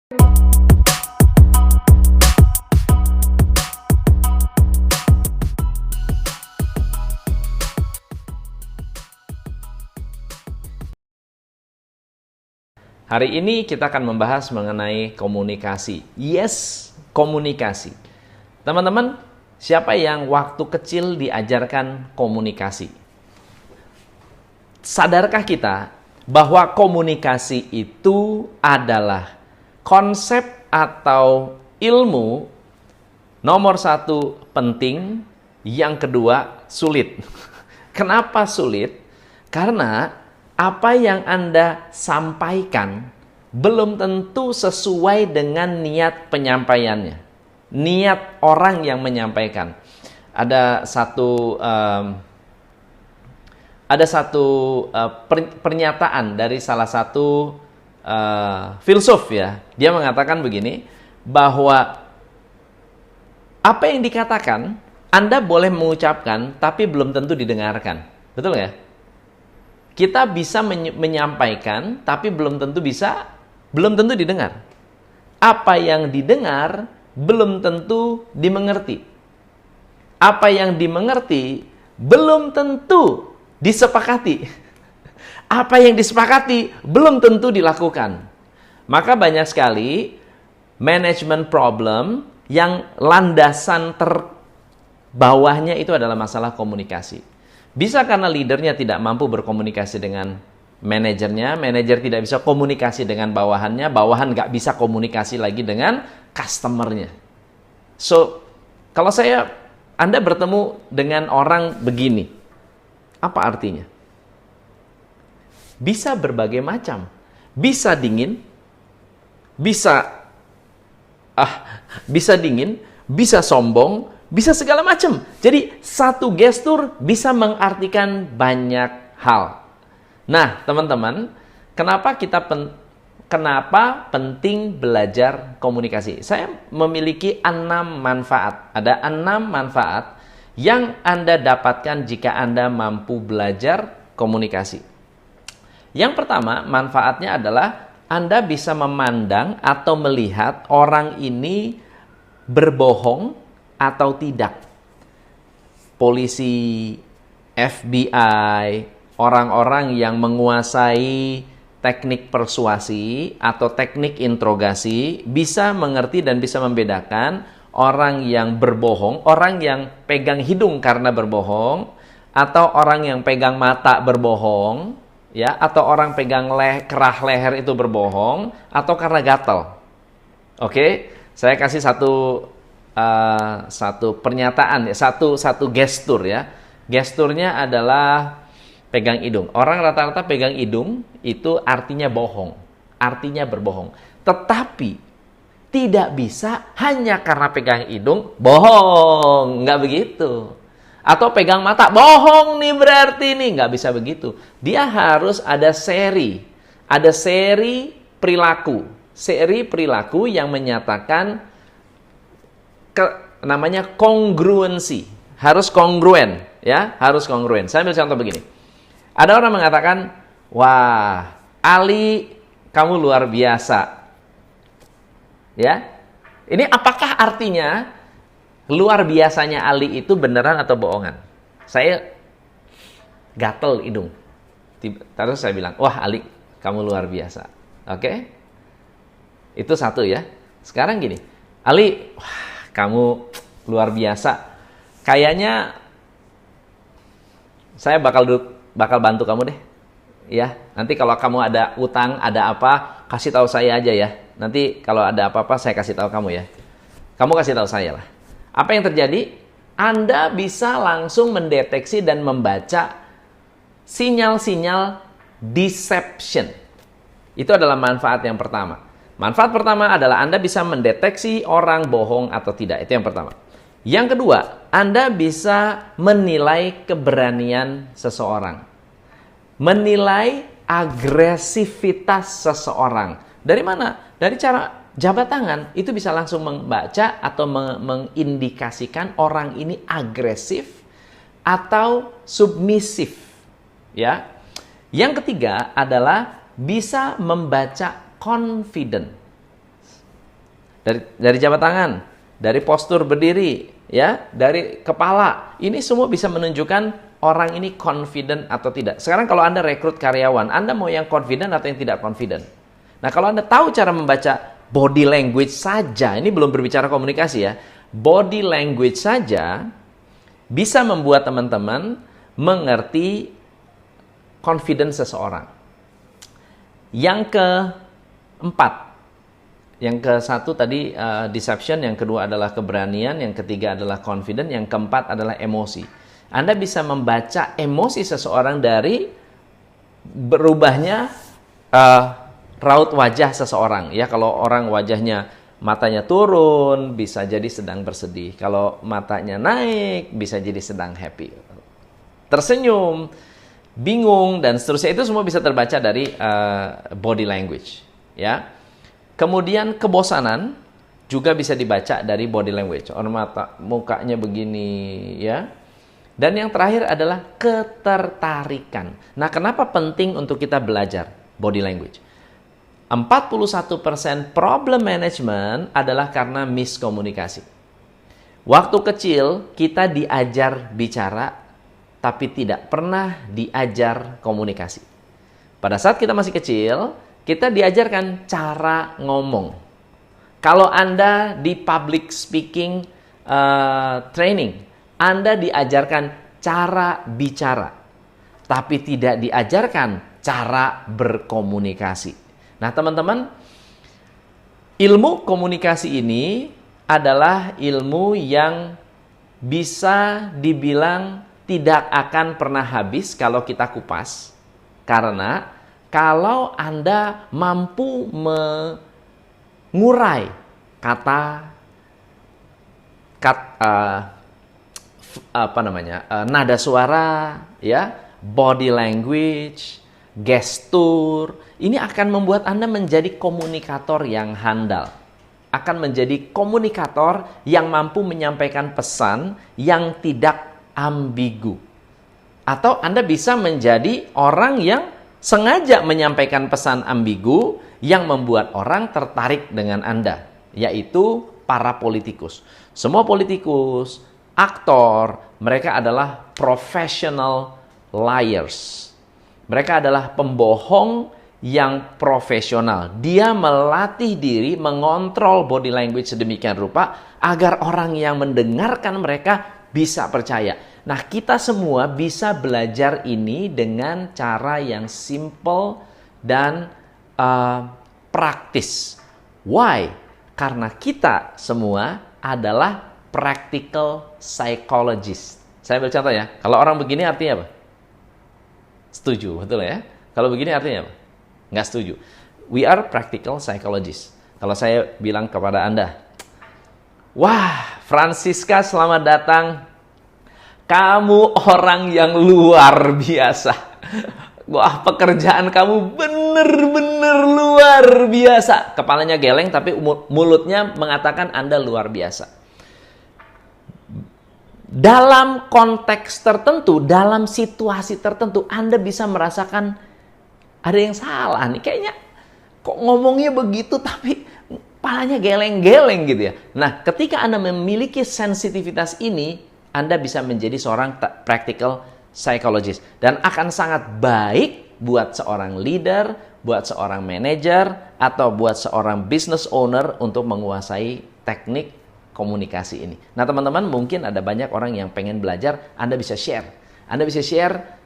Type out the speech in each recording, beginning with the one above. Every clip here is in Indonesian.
Hari ini kita akan membahas mengenai komunikasi. Yes, komunikasi. Teman-teman, siapa yang waktu kecil diajarkan komunikasi? Sadarkah kita bahwa komunikasi itu adalah konsep atau ilmu nomor satu penting, yang kedua sulit. Kenapa sulit? Karena apa yang Anda sampaikan belum tentu sesuai dengan niat penyampaiannya. Niat orang yang menyampaikan. Ada satu pernyataan dari salah satu filsuf ya. Dia mengatakan begini, bahwa apa yang dikatakan Anda boleh mengucapkan tapi belum tentu didengarkan. Betul nggak? Kita bisa menyampaikan, tapi belum tentu didengar. Apa yang didengar, belum tentu dimengerti. Apa yang dimengerti, belum tentu disepakati. Apa yang disepakati, belum tentu dilakukan. Maka banyak sekali management problem yang landasan terbawahnya itu adalah masalah komunikasi. Bisa karena leadernya tidak mampu berkomunikasi dengan manajernya, manajer tidak bisa komunikasi dengan bawahannya, bawahan nggak bisa komunikasi lagi dengan customernya. So, kalau Anda bertemu dengan orang begini, apa artinya? Bisa berbagai macam. Bisa dingin, bisa dingin, bisa sombong, bisa segala macam. Jadi satu gestur bisa mengartikan banyak hal. Nah, teman-teman, kenapa penting belajar komunikasi? Saya memiliki 6 manfaat. Ada 6 manfaat yang Anda dapatkan jika Anda mampu belajar komunikasi. Yang pertama, manfaatnya adalah Anda bisa memandang atau melihat orang ini berbohong atau tidak. Polisi, FBI, orang-orang yang menguasai teknik persuasi atau teknik interogasi bisa mengerti dan bisa membedakan orang yang berbohong, orang yang pegang hidung karena berbohong, atau orang yang pegang mata berbohong, ya, atau orang pegang kerah leher itu berbohong, atau karena gatal. Oke, saya kasih satu pernyataan, satu gestur ya. Gesturnya adalah pegang hidung. Orang rata-rata pegang hidung itu artinya bohong, artinya berbohong. Tetapi tidak bisa hanya karena pegang hidung bohong, nggak begitu. Atau pegang mata bohong nih berarti nih, nggak bisa begitu. Dia harus ada seri perilaku yang menyatakan namanya kongruensi. Harus kongruen, ya, harus kongruen. Saya ambil contoh begini. Ada orang mengatakan, "Wah, Ali, kamu luar biasa." Ya. Ini apakah artinya luar biasanya Ali itu beneran atau bohongan? Saya gatel hidung. Terus saya bilang, "Wah, Ali, kamu luar biasa." Oke? Itu satu ya. Sekarang gini, Ali, wah, kamu luar biasa. Kayaknya saya bakal bantu kamu deh. Ya, nanti kalau kamu ada utang, ada apa, kasih tahu saya aja ya. Nanti kalau ada apa-apa saya kasih tahu kamu ya. Kamu kasih tahu saya lah. Apa yang terjadi? Anda bisa langsung mendeteksi dan membaca sinyal-sinyal deception. Itu adalah manfaat yang pertama. Manfaat pertama adalah Anda bisa mendeteksi orang bohong atau tidak. Itu yang pertama. Yang kedua, Anda bisa menilai keberanian seseorang. Menilai agresivitas seseorang. Dari mana? Dari cara jabat tangan. Itu bisa langsung membaca atau mengindikasikan orang ini agresif atau submisif. Ya. Yang ketiga adalah bisa membaca confident. dari jabat tangan, dari postur berdiri, ya, dari kepala. Ini semua bisa menunjukkan orang ini confident atau tidak. Sekarang kalau Anda rekrut karyawan, Anda mau yang confident atau yang tidak confident? Nah, kalau Anda tahu cara membaca body language saja, ini belum berbicara komunikasi ya, body language saja bisa membuat teman-teman mengerti confidence seseorang. Yang keempat, yang ke satu tadi deception, yang kedua adalah keberanian, yang ketiga adalah confident, yang keempat adalah emosi. Anda bisa membaca emosi seseorang dari berubahnya raut wajah seseorang. Ya, kalau orang wajahnya matanya turun, bisa jadi sedang bersedih. Kalau matanya naik, bisa jadi sedang happy. Tersenyum, bingung, dan seterusnya, itu semua bisa terbaca dari body language. Ya. Kemudian kebosanan juga bisa dibaca dari body language. Orang mukanya begini, ya. Dan yang terakhir adalah ketertarikan. Nah, kenapa penting untuk kita belajar body language? 41% problem management adalah karena miskomunikasi. Waktu kecil kita diajar bicara, tapi tidak pernah diajar komunikasi. Pada saat kita masih kecil, kita diajarkan cara ngomong. Kalau Anda di public speaking training, Anda diajarkan cara bicara, tapi tidak diajarkan cara berkomunikasi. Nah, teman-teman, ilmu komunikasi ini adalah ilmu yang bisa dibilang tidak akan pernah habis kalau kita kupas. Karena kalau Anda mampu mengurai nada suara, ya, body language, gestur, ini akan membuat Anda menjadi komunikator yang handal. Akan menjadi komunikator yang mampu menyampaikan pesan yang tidak ambigu. Atau Anda bisa menjadi orang yang sengaja menyampaikan pesan ambigu yang membuat orang tertarik dengan Anda, yaitu para politikus. Semua politikus, aktor, mereka adalah professional liars. Mereka adalah pembohong yang profesional. Dia melatih diri mengontrol body language sedemikian rupa agar orang yang mendengarkan mereka bisa percaya. Nah, kita semua bisa belajar ini dengan cara yang simple dan praktis. Why? Karena kita semua adalah practical psychologist. Saya ambil contoh ya. Kalau orang begini artinya apa? Setuju, betul ya? Kalau begini artinya apa? Nggak setuju. We are practical psychologists. Kalau saya bilang kepada Anda, wah, Francisca, selamat datang. Kamu orang yang luar biasa. Wah, pekerjaan kamu bener-bener luar biasa. Kepalanya geleng tapi mulutnya mengatakan Anda luar biasa. Dalam konteks tertentu, dalam situasi tertentu, Anda bisa merasakan ada yang salah nih. Kayaknya kok ngomongnya begitu tapi kepalanya geleng-geleng gitu ya. Nah, ketika Anda memiliki sensitivitas ini, Anda bisa menjadi seorang practical psychologist. Dan akan sangat baik buat seorang leader, buat seorang manager, atau buat seorang business owner untuk menguasai teknik komunikasi ini. Nah, teman-teman, mungkin ada banyak orang yang pengen belajar. Anda bisa share. Anda bisa share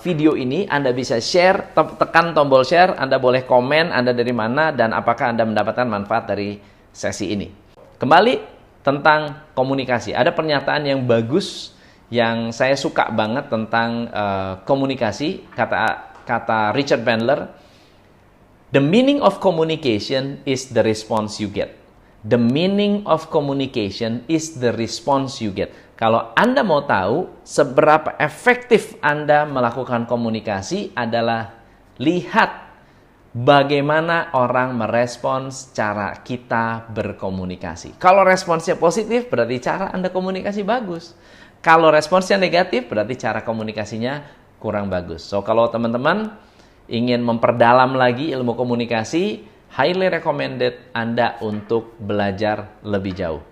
video ini, Anda bisa share, tekan tombol share, Anda boleh komen Anda dari mana dan apakah Anda mendapatkan manfaat dari sesi ini. Kembali tentang komunikasi. Ada pernyataan yang bagus yang saya suka banget tentang komunikasi, kata Richard Bandler, the meaning of communication is the response you get. The meaning of communication is the response you get. Kalau Anda mau tahu seberapa efektif Anda melakukan komunikasi adalah lihat bagaimana orang merespons cara kita berkomunikasi. Kalau responsnya positif, berarti cara Anda komunikasi bagus. Kalau responsnya negatif, berarti cara komunikasinya kurang bagus. So, kalau teman-teman ingin memperdalam lagi ilmu komunikasi, highly recommended Anda untuk belajar lebih jauh.